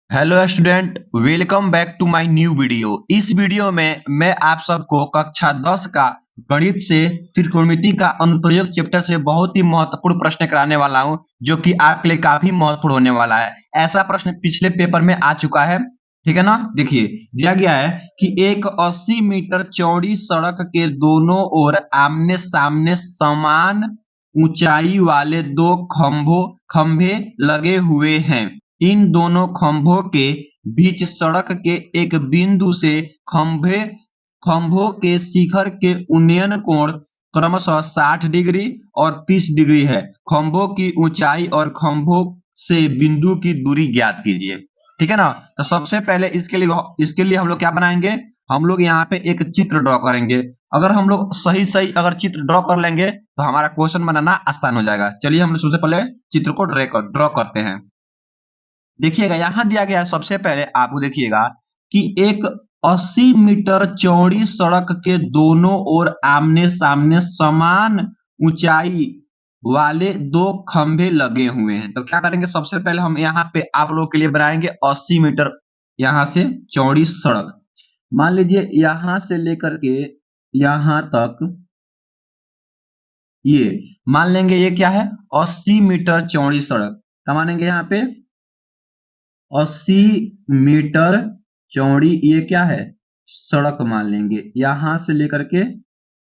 Hello student, welcome back to my new video. इस वीडियो में मैं आप सबको कक्षा 10 का गणित से त्रिकोणमिति का अनुप्रयोग चैप्टर से बहुत ही महत्वपूर्ण प्रश्न कराने वाला हूं, जो कि आपके लिए काफी महत्वपूर्ण होने वाला है। ऐसा प्रश्न पिछले पेपर में आ चुका है, ठीक है ना। देखिए, दिया गया है कि एक 80 मीटर चौड़ी सड़क के दोनों ओर आमने सामने समान ऊंचाई वाले दो खंभे लगे हुए हैं। इन दोनों खंभों के बीच सड़क के एक बिंदु से खंभों के शिखर के उन्नयन कोण क्रमशः 60 डिग्री और 30 डिग्री है। खंभों की ऊंचाई और खंभों से बिंदु की दूरी ज्ञात कीजिए। ठीक है ना। तो सबसे पहले इसके लिए हम लोग क्या बनाएंगे, हम लोग यहाँ पे एक चित्र ड्रॉ करेंगे। अगर हम लोग सही सही अगर चित्र ड्रॉ कर लेंगे तो हमारा क्वेश्चन बनाना आसान हो जाएगा। चलिए हम लोग सबसे पहले चित्र को ड्रॉ करते हैं। देखिएगा, यहां दिया गया है। सबसे पहले आपको देखिएगा कि एक 80 मीटर चौड़ी सड़क के दोनों ओर आमने सामने समान ऊंचाई वाले दो खंभे लगे हुए हैं। तो क्या करेंगे, सबसे पहले हम यहाँ पे आप लोगों के लिए बनाएंगे 80 मीटर यहां से चौड़ी सड़क। मान लीजिए यहां से लेकर के यहां तक ये मान लेंगे, ये क्या है, 80 मीटर चौड़ी सड़क। क्या मानेंगे यहाँ पे, 80 मीटर चौड़ी ये क्या है, सड़क मान लेंगे। यहां से लेकर के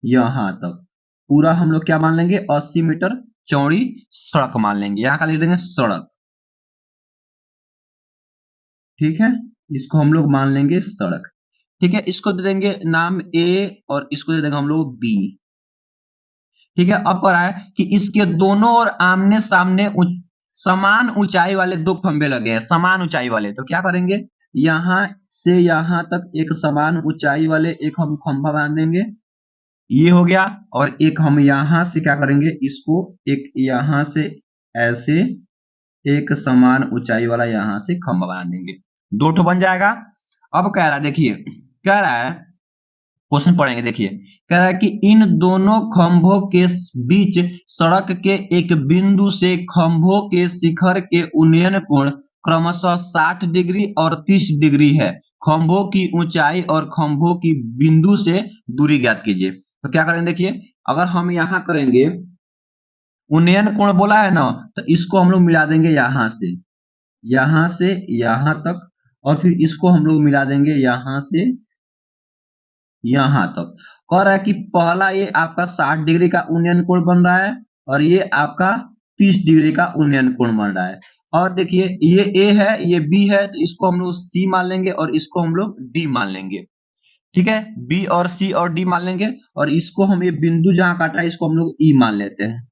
यहां तक पूरा हम लोग क्या मान लेंगे, 80 मीटर चौड़ी सड़क मान लेंगे। यहां का लिख देंगे सड़क। ठीक है, इसको हम लोग मान लेंगे सड़क। ठीक है, इसको दे देंगे नाम ए और इसको दे देंगे हम लोग बी। ठीक है, अब क्या है कि इसके दोनों ओर आमने सामने समान ऊंचाई वाले दो खंभे लगे हैं, समान ऊंचाई वाले। तो क्या करेंगे, यहां से यहां तक एक समान ऊंचाई वाले एक हम खंभा बांध देंगे, ये हो गया। और एक हम यहां से क्या करेंगे, इसको एक यहां से ऐसे एक समान ऊंचाई वाला यहां से खंभा बना देंगे। दो ठो बन जाएगा। अब कह रहा है, देखिए कह रहा है, क्वेश्चन पढ़ेंगे। देखिए, कह रहा है कि इन दोनों खंभों के बीच सड़क के एक बिंदु से खंभों के शिखर के उन्नयन कोण क्रमशः 60 डिग्री और 30 डिग्री है। खंभों की ऊंचाई और खंभों की बिंदु से दूरी ज्ञात कीजिए। तो क्या करेंगे, देखिए अगर हम यहां करेंगे, उन्नयन कोण बोला है ना, तो इसको हम लोग मिला देंगे यहां से यहां तक। और फिर इसको हम लोग मिला देंगे यहां से यहां तक। कह रहा है कि पहला ये आपका 60 डिग्री का उन्नयन कोण बन रहा है और ये आपका 30 डिग्री का उन्नयन कोण बन रहा है। और देखिए ये ए है, ये बी है, तो इसको हम लोग सी मान लेंगे और इसको हम लोग डी मान लेंगे। ठीक है, बी और सी और डी मान लेंगे। और इसको हम ये बिंदु जहां काटा है इसको हम लोग ई मान लेते हैं।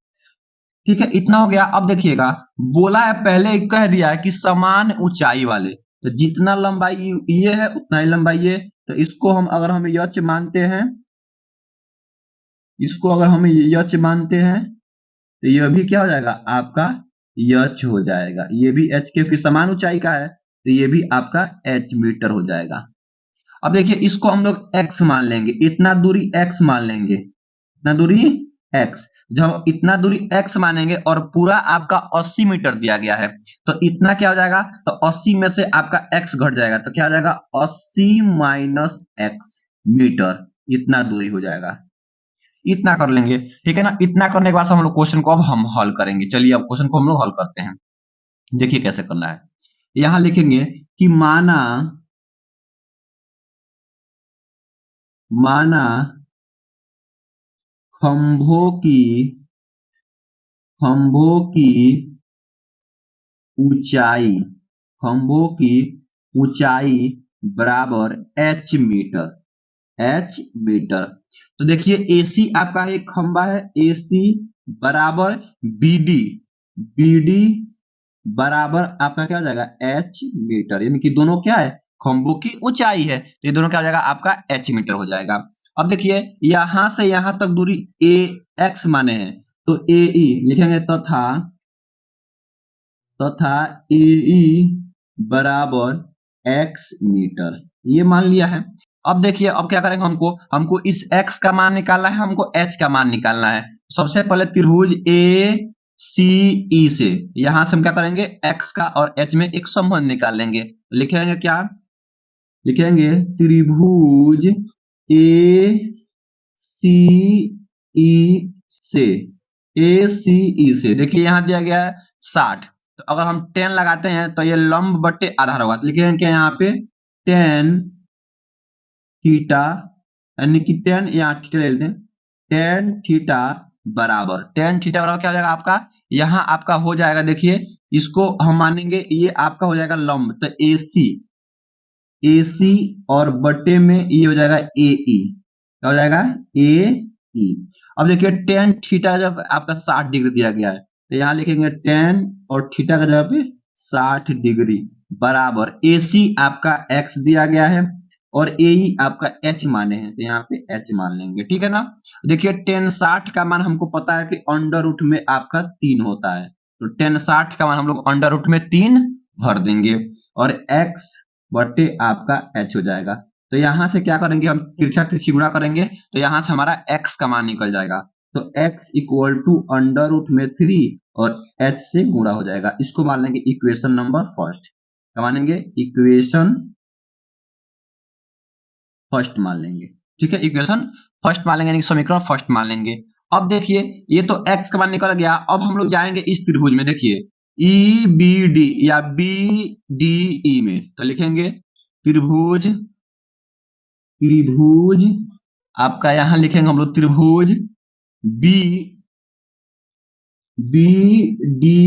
ठीक है, इतना हो गया। अब देखिएगा, बोला है पहले कह दिया है कि समान ऊंचाई वाले, तो जितना लंबाई ये है उतना ही लंबाई ये। तो इसको हम अगर हम यच मानते हैं, इसको अगर हम यच मानते हैं तो यह भी क्या हो जाएगा आपका यच हो जाएगा। ये भी एच के फिर समान ऊंचाई का है तो ये भी आपका एच मीटर हो जाएगा। अब देखिए इसको हम लोग एक्स मान लेंगे, इतना दूरी एक्स मान लेंगे, इतना दूरी एक्स। जब हम इतना दूरी एक्स मानेंगे और पूरा आपका 80 मीटर दिया गया है, तो इतना क्या हो जाएगा, तो 80 में से आपका एक्स घट जाएगा, तो क्या हो जाएगा 80 माइनस एक्स मीटर, इतना दूरी हो जाएगा। इतना कर लेंगे, ठीक है ना। इतना करने के बाद हम लोग क्वेश्चन को अब हम हल करेंगे। चलिए अब क्वेश्चन को हम लोग हल करते हैं। देखिए कैसे करना है। यहां लिखेंगे कि माना खंभों की खंभों की ऊंचाई खंभों की ऊंचाई बराबर एच मीटर। तो देखिए एसी आपका एक खंभा है, एसी बराबर बीडी बीडी बराबर आपका क्या हो जाएगा एच मीटर, यानी कि दोनों क्या है, खंभों की ऊंचाई है, तो ये दोनों क्या हो जाएगा आपका एच मीटर हो जाएगा। अब देखिए यहां से यहां तक दूरी ए एक्स माने हैं, तो ए ई लिखेंगे तथा ए ई बराबर एक्स मीटर, ये मान लिया है। अब देखिए अब क्या करेंगे, हमको इस x का मान निकालना है, हमको h का मान निकालना है। सबसे पहले त्रिभुज ए CE से यहां से हम क्या करेंगे, x का और h में एक संबंध निकाल लेंगे। लिखेंगे क्या, लिखेंगे त्रिभुज ACE से देखिए यहां दिया गया है 60, तो अगर हम 10 लगाते हैं तो ये लंब बटे आधार होगा। तो लिखेंगे क्या यहाँ पे, tan थीटा, यानी कि 10 यहाँ थीटा ले लेते हैं, tan थीटा बराबर, tan थीटा बराबर क्या हो जाएगा आपका, यहाँ आपका हो जाएगा, देखिए इसको हम मानेंगे ये आपका हो जाएगा लंब, तो AC और बटे में ये हो जाएगा AE, क्या हो जाएगा AE। अब देखिए tan थीटा जब आपका 60 डिग्री दिया गया है, तो यहाँ लिखेंगे tan और थीटा का जगह पे 60 डिग्री बराबर AC आपका x दिया गया है और AE आपका h माने हैं, तो यहाँ पे h मान लेंगे, ठीक है ना। देखिए tan 60 का मान हमको पता है कि अंडर रूट में आपका 3 होता है, तो tan 60 का मान हम लोग अंडर रूट में 3 भर देंगे और x बटे आपका h हो जाएगा। तो यहां से क्या करेंगे, हम तिरछा तिरछी गुणा करेंगे, तो यहां से हमारा x का मान निकल जाएगा, तो x equal to under root में 3 और h से गुणा हो जाएगा। इसको मान लेंगे इक्वेशन नंबर फर्स्ट, क्या मानेंगे, इक्वेशन फर्स्ट मान लेंगे, ठीक है, इक्वेशन फर्स्ट मान लेंगे, यानी समीकरण फर्स्ट मान लेंगे। अब देखिए ये तो x का मान निकल गया, अब हम लोग जाएंगे इस त्रिभुज में, देखिए EBD या BDE में, तो लिखेंगे त्रिभुज, त्रिभुज आपका यहां लिखेंगे हम लोग त्रिभुज BDE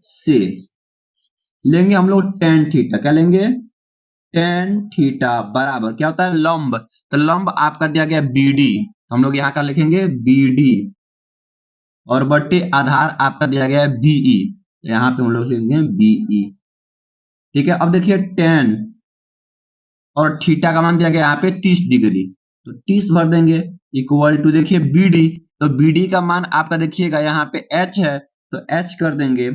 से लेंगे हम लोग tan थीटा, क्या लेंगे, tan थीटा बराबर क्या होता है लंब, तो लंब आपका दिया गया BD, हम लोग यहाँ का लिखेंगे BD और बट्टे आधार आपका दिया गया है BE, यहाँ पे हम लोग लिखेंगे BE, ठीक है। अब देखिए tan और थीटा का मान दिया गया यहाँ पे 30 डिग्री, तो 30 भर देंगे इक्वल टू देखिए BD, तो BD का मान आपका देखिएगा यहाँ पे h है, तो h कर देंगे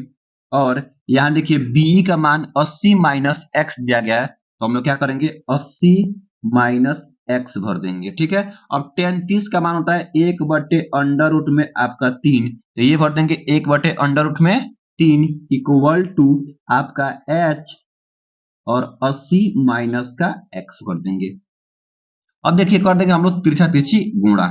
और यहाँ देखिए BE का मान 80 माइनस x दिया गया है, तो हम लोग क्या करेंगे 80 माइनस x भर देंगे, ठीक है। अब tan 30 का मान होता है 1 बटे अंडर रूट में आपका 3, तो ये भर देंगे 1 बटे अंडर रूट में 3 इक्वल टू आपका h और 80 माइनस का x कर देंगे। अब देखिए कर देंगे हम लोग तिरछा तिरछी गुणा,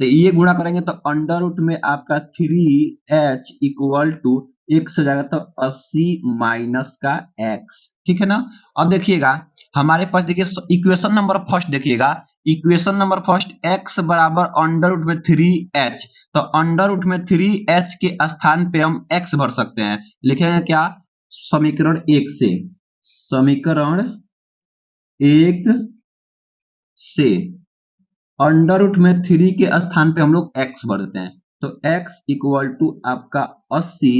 तो ये गुणा करेंगे तो अंडर रूट में आपका 3h इक्वल टू x हो जाएगा, तो 80 माइनस का x, ठीक है ना। अब देखिएगा हमारे पास देखिए इक्वेशन नंबर फर्स्ट, देखिएगा इक्वेशन नंबर फर्स्ट x बराबर अंडर रूट में 3h, तो अंडर रूट में 3h के स्थान पे हम x भर सकते हैं, लिखेंगे क्या, समीकरण 1 से, समीकरण 1 से अंडर रूट में 3 के स्थान पे हम लोग x भर देते हैं, तो x इक्वल टू आपका 80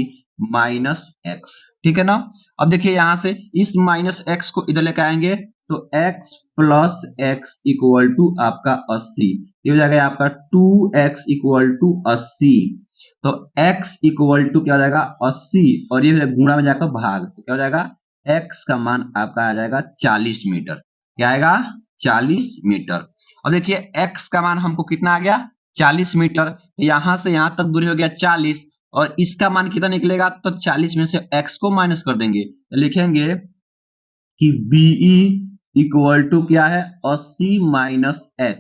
माइनस x, ठीक है ना। अब देखिए यहां से इस माइनस x को इधर लेकर आएंगे, तो x plus x equal to आपका 80, ये हो जाएगा आपका 2x इक्वल टू 80, तो x इक्वल टू क्या हो जाएगा 80 और ये गुणा में जाकर भाग, तो क्या हो जाएगा x का मान आपका आ जाएगा 40 मीटर, क्या आएगा 40 मीटर। अब देखिए x का मान हमको कितना आ गया 40 मीटर, यहां से यहां तक दूरी हो गया 40 और इसका मान कितना निकलेगा, तो 40 में से x को माइनस कर देंगे, तो लिखेंगे कि BE इक्वल टू क्या है 80 माइनस x,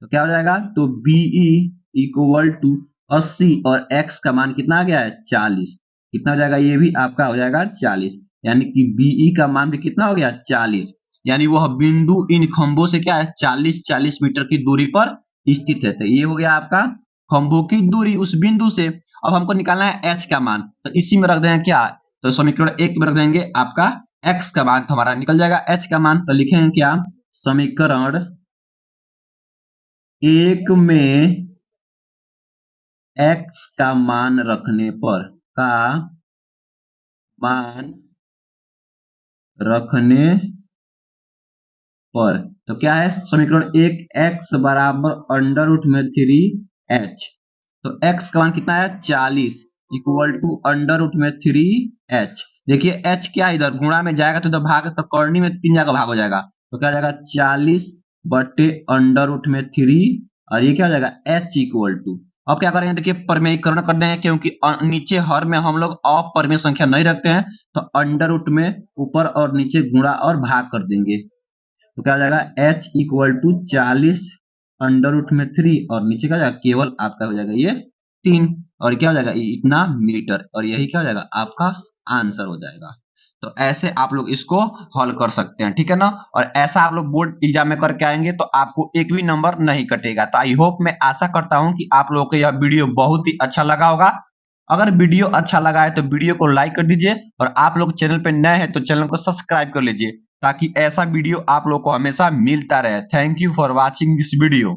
तो क्या हो जाएगा, तो BE इक्वल टू 80 और x का मान कितना आ गया है 40, कितना हो जाएगा, ये भी आपका हो जाएगा 40, यानी कि BE का मान भी कितना हो गया 40, यानी वह बिंदु इन खंभों से क्या है 40 मीटर की दूरी पर स्थित है, तो ये हो गया आपका खंभों की दूरी उस बिंदु से। अब हमको निकालना है h का मान, तो इसी में रख देंगे क्या, तो समीकरण 1 में रख देंगे आपका x का मान, तो हमारा निकल जाएगा h का मान, तो लिखेंगे क्या, समीकरण 1 में x का मान रखने पर, का मान रखने पर, तो क्या है समीकरण 1 x बराबर अंडर रूट में 3h, तो x का मान कितना है 40 इक्वल टू अंडर रूट में 3h, देखिए h क्या है इधर गुणा में जाएगा तो इधर भाग, तो करनी में 3 जगह भाग हो जाएगा, तो क्या हो जाएगा 40 बटे अंडर रूट में 3 और ये क्या हो जाएगा h इक्वल टू अब क्या करेंगे, देखिए परिमेयीकरण कर देंगे, क्योंकि नीचे हर में हम लोग अपरिमेय संख्या नहीं रखते हैं, तो अंडर रूट में ऊपर और नीचे गुणा और भाग कर देंगे। तो क्या हो जाएगा, h equal to 40 under root में 3 और नीचे क्या हो जाएगा, केवल आपका हो जाएगा ये 3, और क्या हो जाएगा, इतना मीटर, और यही क्या हो जाएगा, आपका आंसर हो जाएगा। तो ऐसे आप लोग इसको हल कर सकते हैं, ठीक है ना। और ऐसा आप लोग बोर्ड एग्जाम में करके आएंगे तो आपको एक भी नंबर नहीं कटेगा। तो आई होप, मैं आशा करता हूं कि आप लोगों को यह वीडियो बहुत ही अच्छा लगा होगा। अगर वीडियो अच्छा लगा है तो वीडियो को लाइक कर दीजिए, और आप लोग चैनल पे नए हैं तो चैनल को सब्सक्राइब कर लीजिए, ताकि ऐसा वीडियो आप लोग को हमेशा मिलता रहे। Thank you for watching this video.